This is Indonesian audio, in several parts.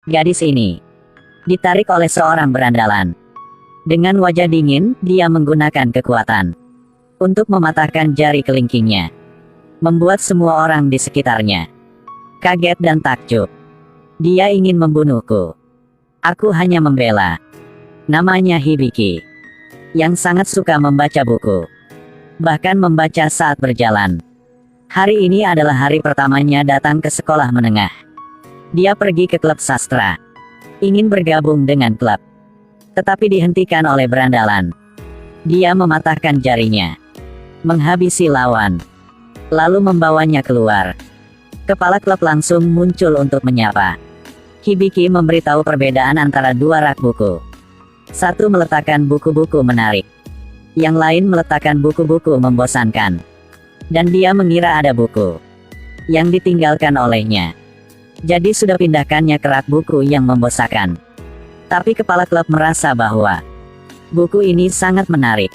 Gadis ini ditarik oleh seorang berandalan. Dengan wajah dingin, dia menggunakan kekuatan untuk mematahkan jari kelingkingnya, membuat semua orang di sekitarnya kaget dan takjub. Dia ingin membunuhku. Aku hanya membela. Namanya Hibiki, yang sangat suka membaca buku, bahkan membaca saat berjalan. Hari ini adalah hari pertamanya datang ke sekolah menengah. Dia pergi ke klub sastra, ingin bergabung dengan klub, tetapi dihentikan oleh berandalan. Dia mematahkan jarinya, menghabisi lawan, lalu membawanya keluar. Kepala klub langsung muncul untuk menyapa. Hibiki memberitahu perbedaan antara dua rak buku. Satu meletakkan buku-buku menarik, yang lain meletakkan buku-buku membosankan. Dan dia mengira ada buku yang ditinggalkan olehnya. Jadi sudah pindahkannya ke rak buku yang membosankan. Tapi kepala klub merasa bahwa buku ini sangat menarik.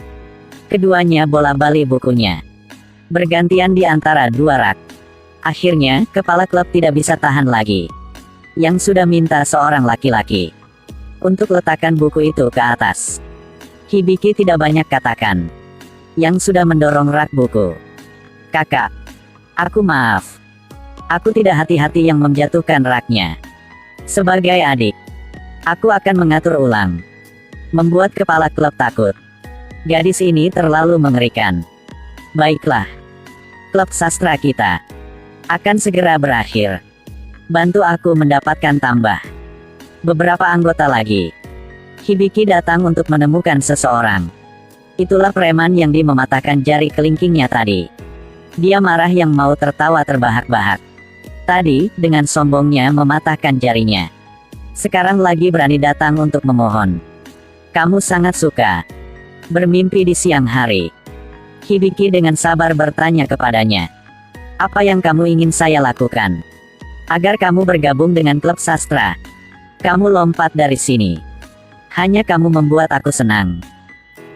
Keduanya bola-balik bukunya, bergantian di antara dua rak. Akhirnya, kepala klub tidak bisa tahan lagi. Yang sudah minta seorang laki-laki untuk letakkan buku itu ke atas. Hibiki tidak banyak katakan. Yang sudah mendorong rak buku. Kakak, aku maaf. Aku tidak hati-hati yang menjatuhkan raknya. Sebagai adik, aku akan mengatur ulang. Membuat kepala klub takut. Gadis ini terlalu mengerikan. Baiklah. Klub sastra kita akan segera berakhir. Bantu aku mendapatkan tambah beberapa anggota lagi. Hibiki datang untuk menemukan seseorang. Itulah preman yang mematahkan jari kelingkingnya tadi. Dia marah yang mau tertawa terbahak-bahak. Tadi, dengan sombongnya mematahkan jarinya. Sekarang lagi berani datang untuk memohon. Kamu sangat suka bermimpi di siang hari. Hibiki dengan sabar bertanya kepadanya. Apa yang kamu ingin saya lakukan? Agar kamu bergabung dengan klub sastra. Kamu lompat dari sini. Hanya kamu membuat aku senang.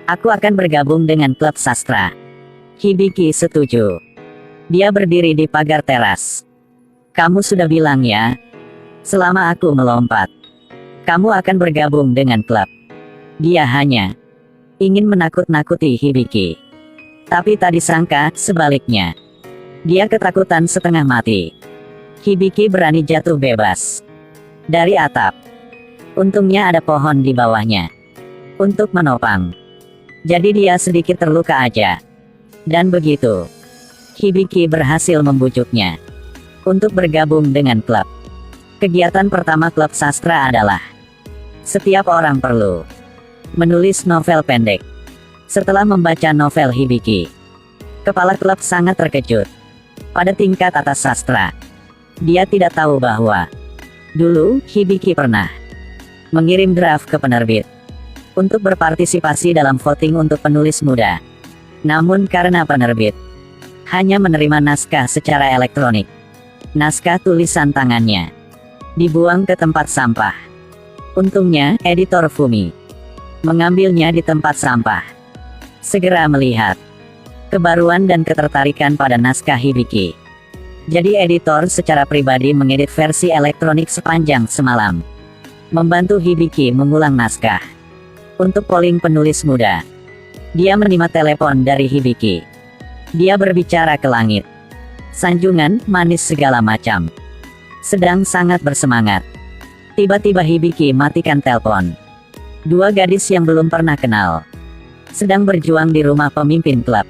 Aku akan bergabung dengan klub sastra. Hibiki setuju. Dia berdiri di pagar teras. Kamu sudah bilang ya, selama aku melompat, kamu akan bergabung dengan klub. Dia hanya ingin menakut-nakuti Hibiki. Tapi tak disangka, sebaliknya. Dia ketakutan setengah mati. Hibiki berani jatuh bebas dari atap. Untungnya ada pohon di bawahnya untuk menopang. Jadi dia sedikit terluka aja. Dan begitu, Hibiki berhasil membujuknya untuk bergabung dengan klub. Kegiatan pertama klub sastra adalah setiap orang perlu menulis novel pendek. Setelah membaca novel Hibiki, kepala klub sangat terkejut. Pada tingkat atas sastra, dia tidak tahu bahwa dulu Hibiki pernah mengirim draft ke penerbit untuk berpartisipasi dalam voting untuk penulis muda. Namun karena penerbit hanya menerima naskah secara elektronik, naskah tulisan tangannya dibuang ke tempat sampah. Untungnya, editor Fumi mengambilnya di tempat sampah. Segera melihat kebaruan dan ketertarikan pada naskah Hibiki. Jadi editor secara pribadi mengedit versi elektronik sepanjang semalam. Membantu Hibiki mengulang naskah untuk polling penulis muda. Dia menerima telepon dari Hibiki. Dia berbicara ke langit. Sanjungan, manis segala macam. Sedang sangat bersemangat. Tiba-tiba Hibiki matikan telepon. Dua gadis yang belum pernah kenal sedang berjuang di rumah pemimpin klub.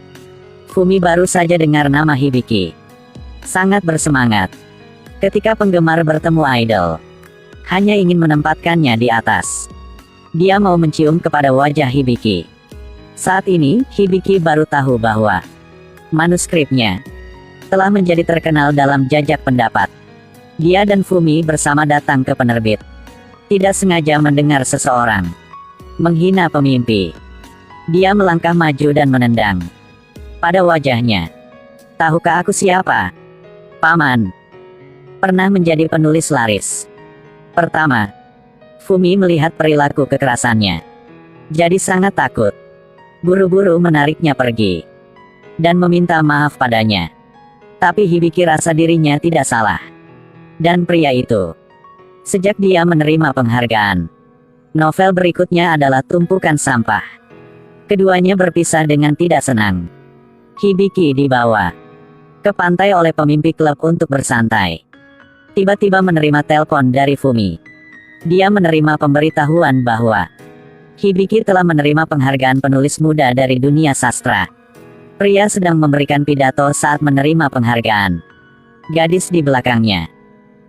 Fumi baru saja dengar nama Hibiki. Sangat bersemangat. Ketika penggemar bertemu idol, hanya ingin menempatkannya di atas. Dia mau mencium kepada wajah Hibiki. Saat ini, Hibiki baru tahu bahwa manuskripnya telah menjadi terkenal dalam jajak pendapat. Dia dan Fumi bersama datang ke penerbit. Tidak sengaja mendengar seseorang menghina pemimpi. Dia melangkah maju dan menendang pada wajahnya. Tahukah aku siapa? Paman. Pernah menjadi penulis laris. Pertama, Fumi melihat perilaku kekerasannya. Jadi sangat takut. Buru-buru menariknya pergi dan meminta maaf padanya. Tapi Hibiki rasa dirinya tidak salah. Dan pria itu Sejak dia menerima penghargaan, novel berikutnya adalah Tumpukan Sampah. Keduanya berpisah dengan tidak senang. Hibiki dibawa ke pantai oleh pemimpin klub untuk bersantai. Tiba-tiba menerima telepon dari Fumi. Dia menerima pemberitahuan bahwa Hibiki telah menerima penghargaan penulis muda dari dunia sastra. Pria sedang memberikan pidato saat menerima penghargaan. Gadis di belakangnya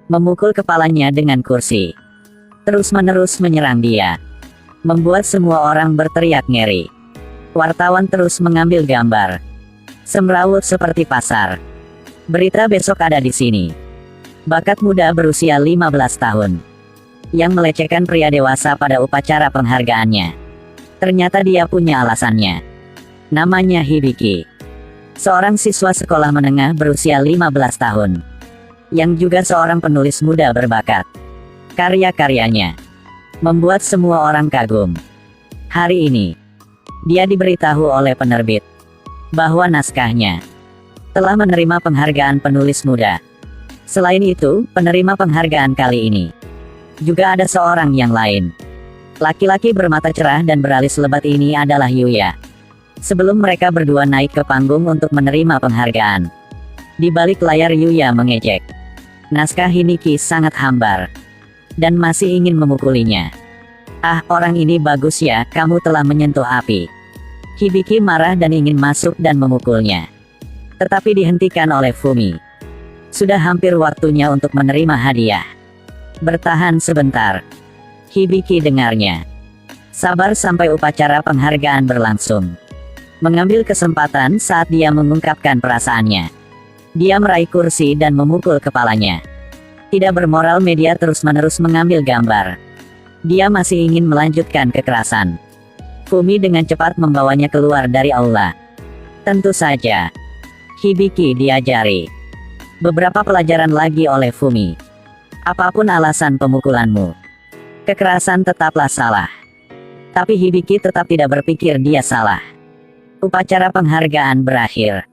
memukul kepalanya dengan kursi. Terus-menerus menyerang dia, membuat semua orang berteriak ngeri. Wartawan terus mengambil gambar. Semrawut seperti pasar. Berita besok ada di sini. Bakat muda berusia 15 tahun yang melecehkan pria dewasa pada upacara penghargaannya. Ternyata dia punya alasannya. Namanya Hibiki. Seorang siswa sekolah menengah berusia 15 tahun. Yang juga seorang penulis muda berbakat. Karya-karyanya membuat semua orang kagum. Hari ini, dia diberitahu oleh penerbit bahwa naskahnya telah menerima penghargaan penulis muda. Selain itu, penerima penghargaan kali ini juga ada seorang yang lain. Laki-laki bermata cerah dan beralis lebat ini adalah Yuya. Sebelum mereka berdua naik ke panggung untuk menerima penghargaan, di balik layar Yuya mengejek. Naskah Hiniki sangat hambar dan masih ingin memukulinya. Ah, orang ini bagus ya, kamu telah menyentuh api. Hibiki marah dan ingin masuk dan memukulnya. Tetapi dihentikan oleh Fumi. Sudah hampir waktunya untuk menerima hadiah. Bertahan sebentar. Hibiki dengarnya. Sabar sampai upacara penghargaan berlangsung. Mengambil kesempatan saat dia mengungkapkan perasaannya. Dia meraih kursi dan memukul kepalanya. Tidak bermoral, media terus-menerus mengambil gambar. Dia masih ingin melanjutkan kekerasan. Fumi dengan cepat membawanya keluar dari aula. Tentu saja, Hibiki diajari beberapa pelajaran lagi oleh Fumi. Apapun alasan pemukulanmu, kekerasan tetaplah salah. Tapi Hibiki tetap tidak berpikir dia salah. Upacara penghargaan berakhir.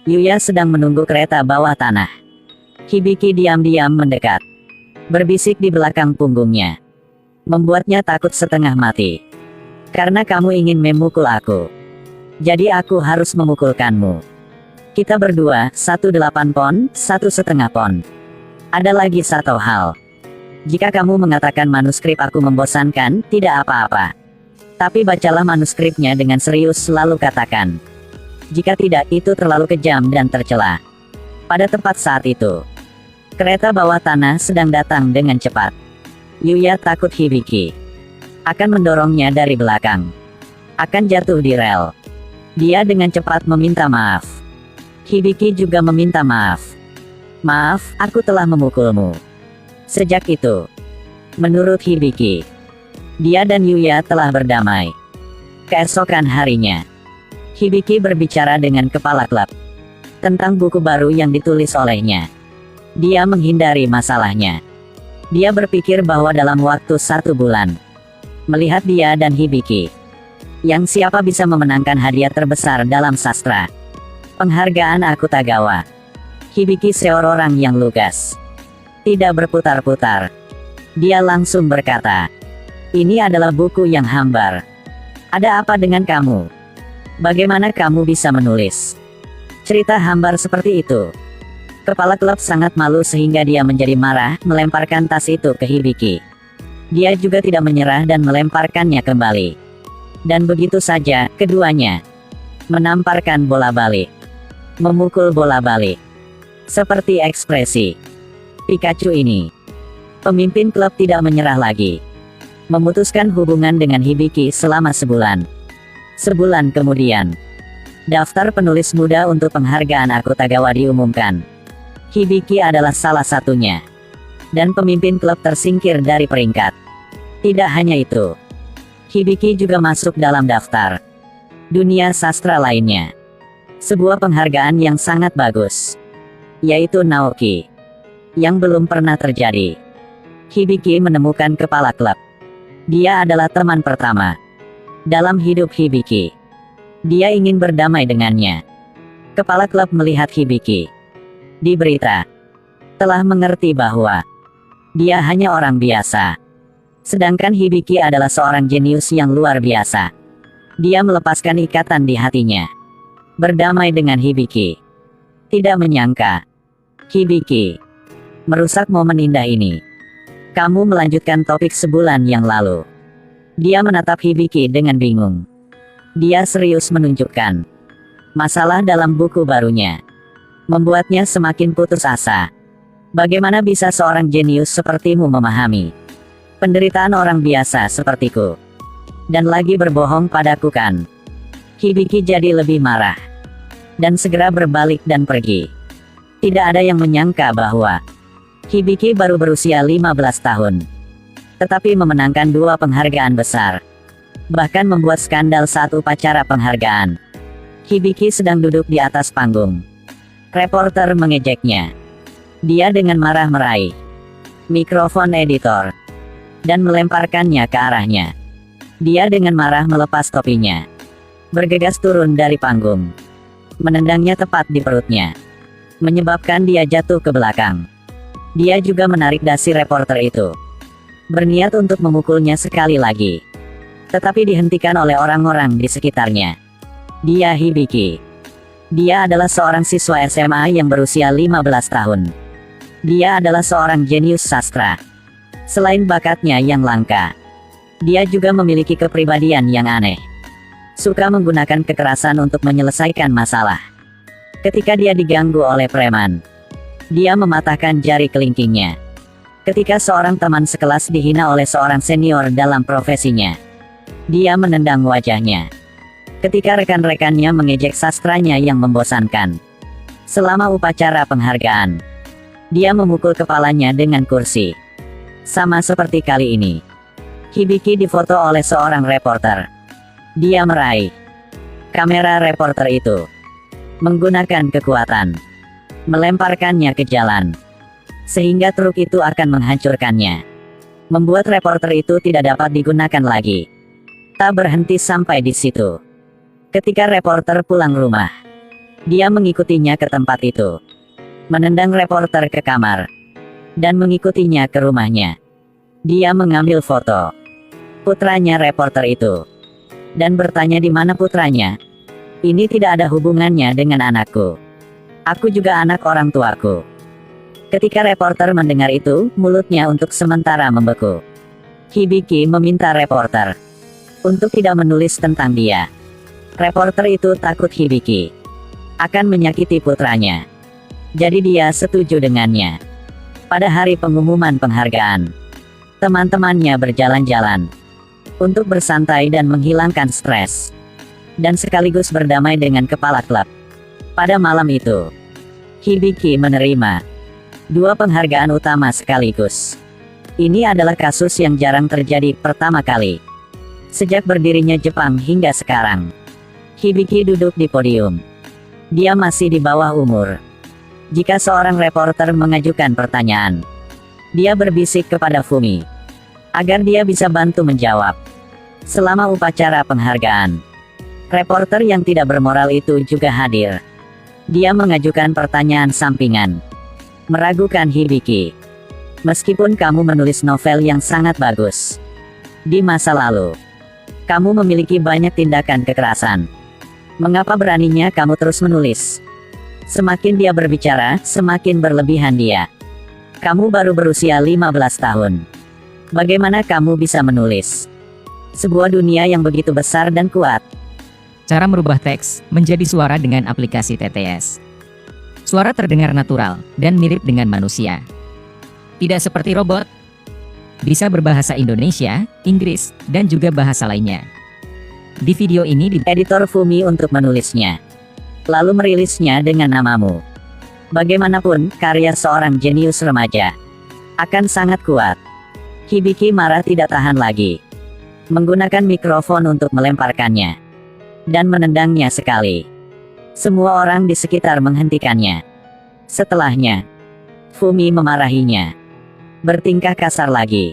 Yuya sedang menunggu kereta bawah tanah. Hibiki diam-diam mendekat, berbisik di belakang punggungnya, membuatnya takut setengah mati. Karena kamu ingin memukul aku, jadi aku harus memukulkanmu. Kita berdua, 1,8 pon, 1,5 pon. Ada lagi satu hal. Jika kamu mengatakan manuskrip aku membosankan, tidak apa-apa. Tapi bacalah manuskripnya dengan serius, lalu katakan. Jika tidak, itu terlalu kejam dan tercela. Pada tepat saat itu, kereta bawah tanah sedang datang dengan cepat. Yuya takut Hibiki akan mendorongnya dari belakang, akan jatuh di rel. Dia dengan cepat meminta maaf. Hibiki juga meminta maaf. Maaf, aku telah memukulmu. Sejak itu, menurut Hibiki, dia dan Yuya telah berdamai. Keesokan harinya, Hibiki berbicara dengan kepala klub tentang buku baru yang ditulis olehnya. Dia menghindari masalahnya. Dia berpikir bahwa dalam waktu 1 bulan, melihat dia dan Hibiki, yang siapa bisa memenangkan hadiah terbesar dalam sastra, penghargaan Akutagawa. Hibiki seorang yang lugas, tidak berputar-putar. Dia langsung berkata, ini adalah buku yang hambar. Ada apa dengan kamu? Bagaimana kamu bisa menulis cerita hambar seperti itu? Kepala klub sangat malu sehingga dia menjadi marah, melemparkan tas itu ke Hibiki. Dia juga tidak menyerah dan melemparkannya kembali. Dan begitu saja, keduanya menamparkan bola balik, memukul bola balik. Seperti ekspresi Pikachu ini, pemimpin klub tidak menyerah lagi. Memutuskan hubungan dengan Hibiki selama sebulan. Sebulan kemudian, daftar penulis muda untuk penghargaan Akutagawa diumumkan. Hibiki adalah salah satunya. Dan pemimpin klub tersingkir dari peringkat. Tidak hanya itu, Hibiki juga masuk dalam daftar dunia sastra lainnya. Sebuah penghargaan yang sangat bagus, yaitu Naoki, yang belum pernah terjadi. Hibiki menemukan kepala klub. Dia adalah teman pertama dalam hidup Hibiki. Dia ingin berdamai dengannya. Kepala klub melihat Hibiki di berita, telah mengerti bahwa Dia hanya orang biasa. Sedangkan Hibiki adalah seorang jenius yang luar biasa. Dia melepaskan ikatan di hatinya. Berdamai dengan Hibiki. Tidak menyangka. Hibiki merusak momen indah ini. Kamu melanjutkan topik sebulan yang lalu. Dia menatap Hibiki dengan bingung. Dia serius menunjukkan masalah dalam buku barunya. Membuatnya semakin putus asa. Bagaimana bisa seorang jenius sepertimu memahami penderitaan orang biasa sepertiku? Dan lagi berbohong padaku kan? Hibiki jadi lebih marah. Dan segera berbalik dan pergi. Tidak ada yang menyangka bahwa Hibiki baru berusia 15 tahun. Tetapi memenangkan 2 penghargaan besar. Bahkan membuat skandal saat upacara penghargaan. Hibiki sedang duduk di atas panggung. Reporter mengejeknya. Dia dengan marah meraih mikrofon editor dan melemparkannya ke arahnya. Dia dengan marah melepas topinya. Bergegas turun dari panggung. Menendangnya tepat di perutnya. Menyebabkan dia jatuh ke belakang. Dia juga menarik dasi reporter itu. Berniat untuk memukulnya sekali lagi. Tetapi dihentikan oleh orang-orang di sekitarnya. Dia Hibiki. Dia adalah seorang siswa SMA yang berusia 15 tahun. Dia adalah seorang jenius sastra. Selain bakatnya yang langka, dia juga memiliki kepribadian yang aneh. Suka menggunakan kekerasan untuk menyelesaikan masalah. Ketika dia diganggu oleh preman, dia mematahkan jari kelingkingnya. Ketika seorang teman sekelas dihina oleh seorang senior dalam profesinya, dia menendang wajahnya. Ketika rekan-rekannya mengejek sastranya yang membosankan. Selama upacara penghargaan, dia memukul kepalanya dengan kursi. Sama seperti kali ini. Hibiki difoto oleh seorang reporter. Dia meraih kamera reporter itu. Menggunakan kekuatan. Melemparkannya ke jalan. Sehingga truk itu akan menghancurkannya. Membuat reporter itu tidak dapat digunakan lagi. Tak berhenti sampai di situ. Ketika reporter pulang rumah, dia mengikutinya ke tempat itu. Menendang reporter ke kamar. Dan mengikutinya ke rumahnya. Dia mengambil foto putranya reporter itu. Dan bertanya di mana putranya. Ini tidak ada hubungannya dengan anakku. Aku juga anak orang tuaku. Ketika reporter mendengar itu, mulutnya untuk sementara membeku. Hibiki meminta reporter untuk tidak menulis tentang dia. Reporter itu takut Hibiki akan menyakiti putranya. Jadi dia setuju dengannya. Pada hari pengumuman penghargaan, teman-temannya berjalan-jalan untuk bersantai dan menghilangkan stres. Dan sekaligus berdamai dengan kepala klub. Pada malam itu, Hibiki menerima 2 penghargaan utama sekaligus. Ini adalah kasus yang jarang terjadi pertama kali sejak berdirinya Jepang hingga sekarang. Hibiki duduk di podium. Dia masih di bawah umur. Jika seorang reporter mengajukan pertanyaan, dia berbisik kepada Fumi agar dia bisa bantu menjawab. Selama upacara penghargaan, reporter yang tidak bermoral itu juga hadir. Dia mengajukan pertanyaan sampingan, meragukan Hibiki. Meskipun kamu menulis novel yang sangat bagus di masa lalu, kamu memiliki banyak tindakan kekerasan. Mengapa beraninya kamu terus menulis? Semakin dia berbicara, semakin berlebihan dia. Kamu baru berusia 15 tahun. Bagaimana kamu bisa menulis sebuah dunia yang begitu besar dan kuat? Cara merubah teks menjadi suara dengan aplikasi TTS. Suara terdengar natural dan mirip dengan manusia. Tidak seperti robot. Bisa berbahasa Indonesia, Inggris, dan juga bahasa lainnya. Di video ini editor Fumi untuk menulisnya. Lalu merilisnya dengan namamu. Bagaimanapun, karya seorang jenius remaja akan sangat kuat. Hibiki marah tidak tahan lagi. Menggunakan mikrofon untuk melemparkannya. Dan menendangnya sekali. Semua orang di sekitar menghentikannya. Setelahnya, Fumi memarahinya. Bertingkah kasar lagi.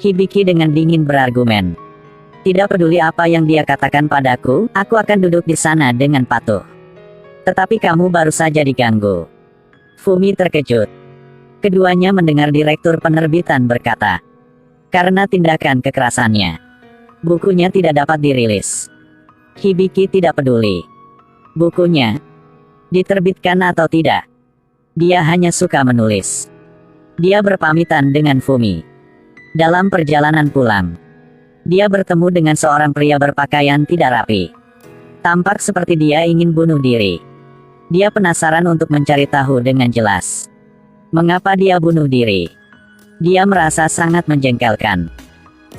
Hibiki dengan dingin berargumen. Tidak peduli apa yang dia katakan padaku, aku akan duduk di sana dengan patuh. Tetapi kamu baru saja diganggu. Fumi terkejut. Keduanya mendengar direktur penerbitan berkata, karena tindakan kekerasannya, bukunya tidak dapat dirilis. Hibiki tidak peduli. Bukunya diterbitkan atau tidak. Dia hanya suka menulis. Dia berpamitan dengan Fumi. Dalam perjalanan pulang, dia bertemu dengan seorang pria berpakaian tidak rapi. Tampak seperti dia ingin bunuh diri. Dia penasaran untuk mencari tahu dengan jelas mengapa dia bunuh diri. Dia merasa sangat menjengkelkan,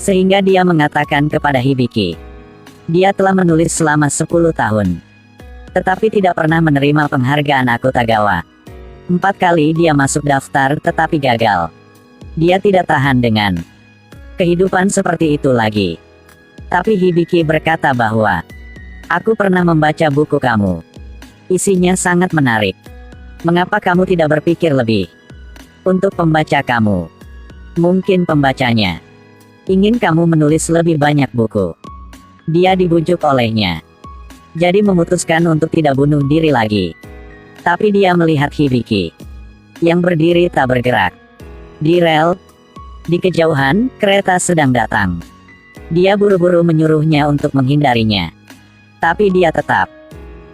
sehingga dia mengatakan kepada Hibiki, dia telah menulis selama 10 tahun, tetapi tidak pernah menerima penghargaan Akutagawa. 4 kali dia masuk daftar tetapi gagal. Dia tidak tahan dengan kehidupan seperti itu lagi. Tapi Hibiki berkata bahwa, aku pernah membaca buku kamu. Isinya sangat menarik. Mengapa kamu tidak berpikir lebih? Untuk pembaca kamu. Mungkin pembacanya ingin kamu menulis lebih banyak buku. Dia dibujuk olehnya, jadi memutuskan untuk tidak bunuh diri lagi. Tapi dia melihat Hibiki yang berdiri tak bergerak di rel. Di kejauhan, kereta sedang datang. Dia buru-buru menyuruhnya untuk menghindarinya, tapi dia tetap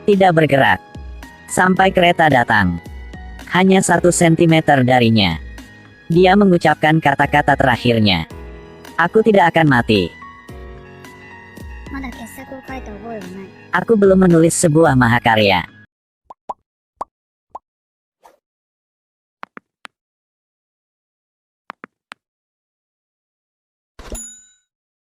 tidak bergerak sampai kereta datang. Hanya 1 sentimeter darinya. Dia mengucapkan kata-kata terakhirnya. Aku tidak akan mati. まだ傑作を書いた覚えはない。 Aku belum menulis sebuah mahakarya.